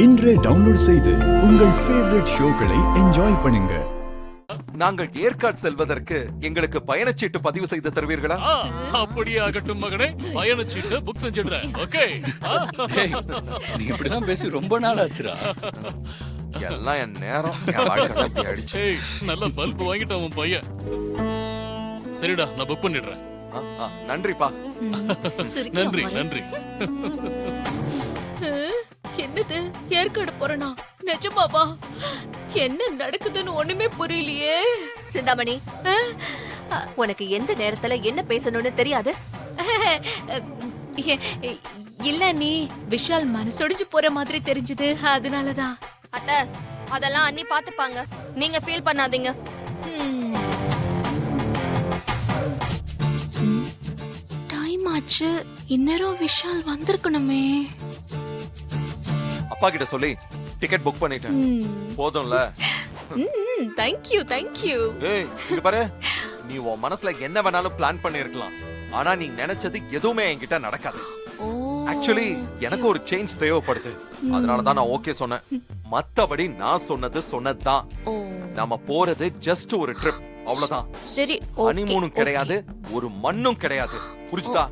இன்றே டவுன்லோட் செய்து உங்கள் ஃபேவரட் ஷோக்களை என்ஜாய் பண்ணுங்க. நாங்கள் ஏற்காடு செல்வதற்கு எங்களுக்கு பயணச்சீட்டு பதிவு செய்து தருவீர்களா? அப்படியே ஆகட்டும் மகனே, பயணச்சீட்டு புக் செஞ்சிடுறேன். ஓகே. நீ இப்படிதான் பேசி ரொம்ப நாள் ஆச்சுடா. எல்லாம் என் நேரம், என் வாழ்க்கை அப்படி ஆயிடுச்சு. ஏய், நல்ல பல்ப் வாங்கிட்டான் உன் பையன். சரிடா, நான் புக் பண்ணிடுறேன். நன்றிப்பா. நன்றி நன்றி. என்னது ஏற்காடு போறனா? நிஜமாவா? என்ன நடக்குதுன்னு ஒண்ணுமே புரியலையே. சிந்தாமணி, உனக்கு எந்த நேரத்துல என்ன பேசணும்னு தெரியாது? இல்ல, நீ விஷால் மனசொடிஞ்சு போற மாதிரி தெரிஞ்சது, அதனாலதான். அத்த, அதெல்லாம் அண்ணி பாத்துப்பாங்க, நீங்க ஃபீல் பண்ணாதீங்க. டைம் ஆச்சு, இந்நேரம் விஷால் வந்திருக்கணுமே. அப்பா கிட்ட சொல்லி டிக்கெட் புக் பண்ணிட்டேன். போதும்ல? Thank you thank you. ஏய், இங்க பாரு, நீ உன் மனசுல என்ன வேணாலும் பிளான் பண்ணிருக்கலாம், ஆனா நீ நினைச்சது எதுவுமே என்கிட்ட நடக்காது. ஆக்சுவலி எனக்கு ஒரு சேஞ்ச் தேவைப்படுது, அதனாலதான் நான் ஓகே சொன்னேன். மத்தபடி நான் சொன்னதுதான். நம்ம போறது ஜஸ்ட் ஒரு ட்ரிப், அவ்வளவுதான். சரி, ஹனிமூனும் கிடையாது, ஒரு மண்ணும் கிடையாது. புரிஞ்சுதா?